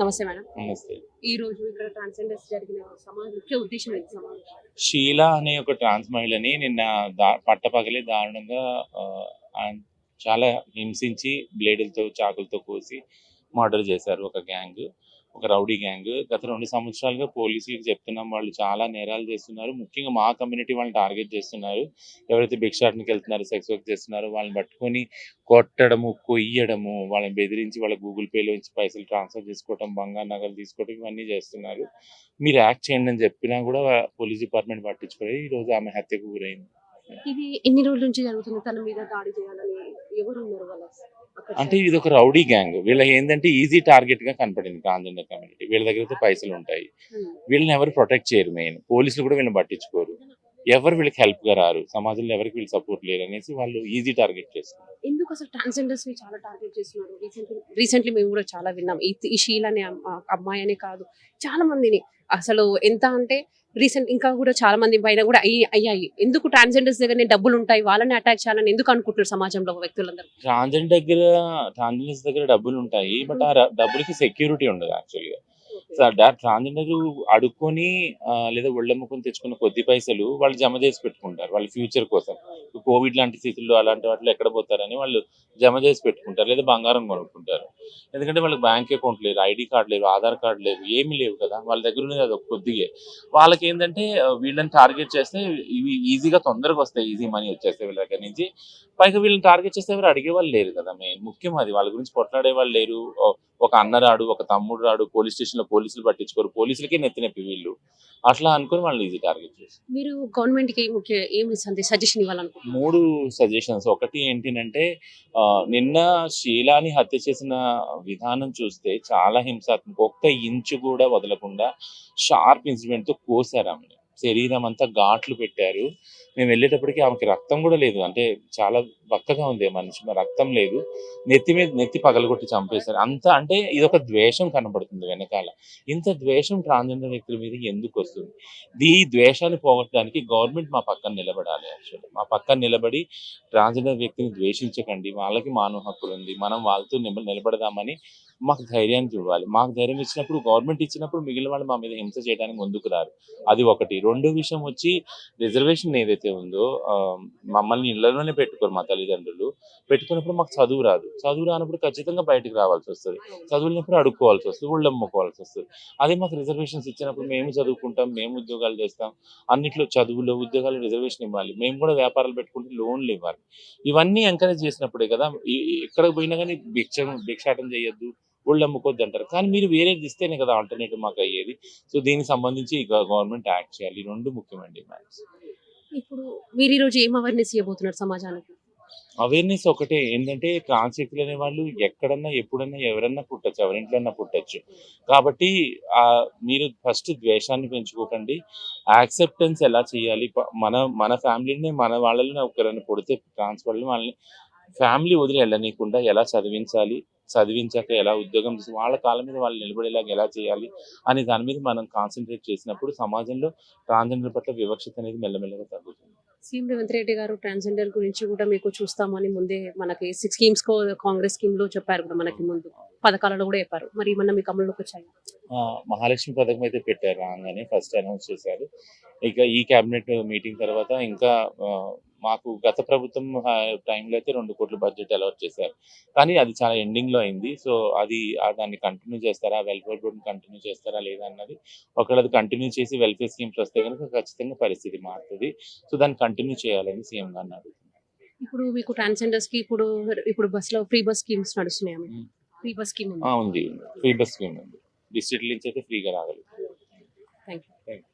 నమస్తే మేడం. నమస్తే. ఈ రోజు ఇక్కడ ట్రాన్స్‌జెండర్స్ జరిగిన ముఖ్య ఉద్దేశ్యం ఏంటి సమావేశం? షీలా అనే ఒక ట్రాన్స్ మహిళని నిన్న పట్టపగలే దారుణంగా ఆహ్, చాలా హింసించి బ్లేడులతో, చాకులతో కోసి మర్డర్ చేశారు ఒక గ్యాంగ్. ఒక రౌడీ గ్యాంగ్. గత 2 సంవత్సరాలుగా పోలీసులకి చెప్తున్నాం, వాళ్ళు చాలా నేరాలు చేస్తున్నారు. ముఖ్యంగా మా కమ్యూనిటీ వాళ్ళని టార్గెట్ చేస్తున్నారు. ఎవరైతే భిక్షాటనకెళ్తున్నారో, సెక్స్ వర్క్ చేస్తున్నారో వాళ్ళని పట్టుకొని కొట్టడము, కొయ్యడము, వాళ్ళని బెదిరించి వాళ్ళ గూగుల్ పేలోంచి పైసలు ట్రాన్స్‌ఫర్ చేసుకోవటం, బంగారు నగలు తీసుకోవడం ఇవన్నీ చేస్తున్నారు. మీరు యాక్ట్ చేయండి అని చెప్పినా కూడా పోలీస్ డిపార్ట్మెంట్ పట్టించుకోలేదు. ఈరోజు ఆమె హత్యకు గురైంది. ఇది ఎన్ని రోజుల నుంచి జరుగుతుంది? తన మీద దాడి చేయాలని ఎవరున్నారు వాళ్ళ అక్కడ అంటే సైడ్? ఇది ఒక రౌడీ గ్యాంగ్. వీళ్ళకి ఏంటంటే ఈజీ టార్గెట్ గా కనపడింది ట్రాన్స్‌జెండర్ కమ్యూనిటీ. వీళ్ళ దగ్గర అయితే పైసలు ఉంటాయి. హ్మ్. వీళ్ళని ఎవరు ప్రొటెక్ట్ చేయరు. మెయిన్ పోలీసులు కూడా వీళ్ళని పట్టించుకోరు. ఎవరు వీళ్ళకి హెల్ప్ గా రారు. సమాజంలో ఎవరికి వీళ్ళు సపోర్ట్ లేరు అనేసి వాళ్ళు ఈజీ టార్గెట్ చేస్తారు. ఎందుకు అసలు ట్రాన్స్‌జెండర్స్ ని చాలా టార్గెట్ చేస్తున్నారు? రీసెంట్లీ మేము కూడా చాలా విన్నాం. ఈ షీల అనే అమ్మాయి అనే కాదు, చాలా మందిని అసలు ఎంత అంటే ఇంకా కూడా చాలా మంది పైన కూడా అయ్యాయి. ఎందుకు ట్రాన్స్‌జెండర్స్ దగ్గరనే డబ్బులు ఉంటాయి, వాళ్ళని అటాక్ చేయాలని ఎందుకు అనుకుంటున్నారు సమాజంలో వ్యక్తులందరూ? ట్రాన్స్‌జెండర్స్ దగ్గర డబ్బులు ఉంటాయి. బట్ ఆ డబ్బులకి సెక్యూరిటీ ఉండదు యాక్చువల్‌గా. ఓకే. సో, ట్రాన్స్‌జెండర్ అడుక్కొని లేదా ఒళ్ళమ్ముకొని తెచ్చుకున్న కొద్ది పైసలు వాళ్ళు జమ చేసి పెట్టుకుంటారు. వాళ్ళ ఫ్యూచర్ కోసం. కోవిడ్ లాంటి స్థితుల్లో అలాంటి వాటిలో ఎక్కడ పోతారని వాళ్ళు జమ చేసి పెట్టుకుంటారు. లేదా బంగారం కొనుక్కుంటారు. ఎందుకంటే వాళ్ళకి బ్యాంక్ అకౌంట్ లేదు, ఐడీ కార్డ్ లేదు, ఆధార్ కార్డ్ లేదు, ఏమీ లేవు కదా! వాళ్ళ దగ్గర ఉన్నది అదొక కొద్దిగే. వాళ్ళకేందంటే వీళ్ళని టార్గెట్ చేస్తే ఇవి ఈజీగా తొందరగా వస్తాయి. ఈజీ మనీ వచ్చేస్తాయి వీళ్ళ దగ్గర నుంచి. పైగా వీళ్ళని టార్గెట్ చేస్తే ఎవరు అడిగేవాళ్ళు లేరు కదా! మెయిన్ ముఖ్యం అది. వాళ్ళ గురించి కొట్లాడే వాళ్ళు లేరు. ఒక అన్న రాడు, ఒక తమ్ముడు రాడు, పోలీస్ స్టేషన్‌లో పోలీసులు పట్టించుకోరు. పోలీసులకే నెత్తి నొప్పి వీళ్ళు. అట్లా అనుకుని వాళ్ళని ఈజీ టార్గెట్ చేస్తారు. మీరు గవర్నమెంట్‌కి ఏమి సజెషన్ ఇవ్వాలనుకుంటున్నారు? 3 సజెషన్స్. ఒకటి ఏంటినంటే నిన్న షీలాని హత్య చేసిన విధానం చూస్తే చాలా హింసాత్మక. ఒక్క ఇంచు కూడా వదలకుండా షార్ప్ ఇన్‌స్ట్రుమెంట్‌తో కోసారు ఆమెని. శరీరం అంతా ఘాట్లు పెట్టారు. మేము వెళ్ళేటప్పటికి ఆమెకి రక్తం కూడా లేదు. అంటే చాలా బక్కగా ఉంది మనిషి. రక్తం లేదు. నెత్తి పగలగొట్టి చంపేశారు. అంత అంటే ఇదొక ద్వేషం కనబడుతుంది వెనకాల. ఇంత ద్వేషం ట్రాన్స్‌జెండర్ వ్యక్తుల మీద ఎందుకొస్తుంది? ఈ ద్వేషాన్ని పోగొట్టడానికి గవర్నమెంట్ మా పక్కన నిలబడాలి యాక్చువల్లీ. మా పక్కన నిలబడి ట్రాన్స్‌జెండర్ వ్యక్తిని ద్వేషించకండి. వాళ్ళకి మానవ హక్కులుంది. మనం వాళ్ళతో నిలబడదామని మాకు ధైర్యాన్ని ఇవ్వాలి. మాకు ధైర్యం ఇచ్చినప్పుడు, గవర్నమెంట్ ఇచ్చినప్పుడు మిగిలిన వాళ్ళు మా మీద హింస చేయడానికి ముందుకు రారు. అది ఒకటి. రెండో విషయం వచ్చి రిజర్వేషన్ ఏదైతే ఉందో మమ్మల్ని ఇళ్లలోనే పెట్టుకోరు మా తల్లిదండ్రులు. పెట్టుకున్నప్పుడు మాకు చదువు రాదు. చదువు రానప్పుడు ఖచ్చితంగా బయటకు రావాల్సొస్తది. చదువు లేనప్పుడు అడుక్కోవాల్సొస్తది. ఊళ్ళమ్ముకోవాల్సొస్తది. అదే మాకు రిజర్వేషన్స్ ఇచ్చినప్పుడు మేము చదువుకుంటాం, మేము ఉద్యోగాలు చేస్తాం. అన్నిట్లో చదువులో, ఉద్యోగాల్లో రిజర్వేషన్ ఇవ్వాలి. మేము కూడా వ్యాపారాలు పెట్టుకుంటే లోన్లు ఇవ్వాలి. ఇవన్నీ ఎంకరేజ్ చేసినప్పుడే కదా! ఎక్కడికి పోయినా గానీ భిక్షాటన చేయొద్దు, ఒళ్ళమ్ముకోవద్దు అంటారు. కానీ మీరు వేరేది ఇస్తేనే కదా ఆల్టర్‌నేటివ్ మాకయ్యేది. సో, దీనికి సంబంధించి గవర్నమెంట్ యాక్ట్ చేయాలి. ఈ 2 ముఖ్యమైన డిమాండ్స్. ఇప్పుడు మీరు ఈ రోజు ఏం అవేర్‌నెస్ ఇవ్వబోతున్నారు సమాజానికి? అవేర్‌నెస్ ఒకటే ఏంటంటే ట్రాన్స్ వ్యక్తులు అనేవాళ్ళు ఎక్కడన్నా, ఎప్పుడన్నా, ఎవరన్నా పుట్టొచ్చు. ఎవరింట్లో అన్నా పుట్టొచ్చు. కాబట్టి మీరు ఫస్ట్ ద్వేషాన్ని పెంచుకోకండి. యాక్సెప్టెన్స్ ఎలా చేయాలి? మన మన ఫ్యామిలీ‌నే మన వాళ్ళని ఒకరైనా పుడితే ట్రాన్స్ వాళ్ళని ఫ్యామిలీ వదిలి వెళ్ళనీయకుండా ఎలా చదివించాలి? చదివించాక ఎలా ఉద్యోగం వాళ్ళ కాళ్ళ మీద వాళ్ళు నిలబడేలాగా ఎలా చేయాలి? అనే దాని మీద మనం కాన్సంట్రేట్ చేసినప్పుడు సమాజంలో ట్రాన్స్‌జెండర్ పట్ల వివక్షత అనేది మెల్లమెల్లగా తగ్గుతుంది. సీఎం రేవంత్ రెడ్డి గారు ట్రాన్స్‌జెండర్ గురించి కూడా మీకు చూస్తామని ముందే మనకి 6 స్కీమ్స్‌కో కాంగ్రెస్ స్కీమ్‌లో చెప్పారు కూడా మనకి ముందు. పథకాలలో కూడా చెప్పారు. మరి ఏమన్నా మీకు అమలులోకి వచ్చాయా? మహాలక్ష్మి పథకం అయితే పెట్టారు రాంగానే ఫస్ట్ అనౌన్స్ చేశారు. ఇక ఈ క్యాబినెట్ మీటింగ్ తర్వాత ఇంకా మాకు గత ప్రభుత్వం టైంలో అయితే 2,00,00,000 బడ్జెట్ అలాట్ చేశారు. కానీ అది చాలా ఎండింగ్‌లో అయింది. సో, అది దాన్ని కంటిన్యూ చేస్తారా? వెల్ఫేర్ బోర్డ్‌ని కంటిన్యూ చేస్తారా? లేదా అన్నది ఒకవేళ అది కంటిన్యూ చేసి వెల్ఫేర్ స్కీమ్స్ వస్తే గనుక ఖచ్చితంగా పరిస్థితి మారుతది. సో, దాన్ని కంటిన్యూ చేయాలని సీఎం గారిని అడుగుతున్నాను. ఇప్పుడు మీకు ట్రాన్స్‌జెండర్స్‌కి ఇప్పుడు బస్‌లో ఫ్రీ బస్ స్కీమ్స్ నడుస్తున్నాయా మీకు? హ్మ్. ఫ్రీ బస్ స్కీమ్ ఉందా? ఉంది. ఫ్రీ బస్ స్కీమ్ ఉంది. డిస్ట్రిక్ట్ నుంచి అయితే ఫ్రీగా రాగలుగుతాం. Thank you. Thank you.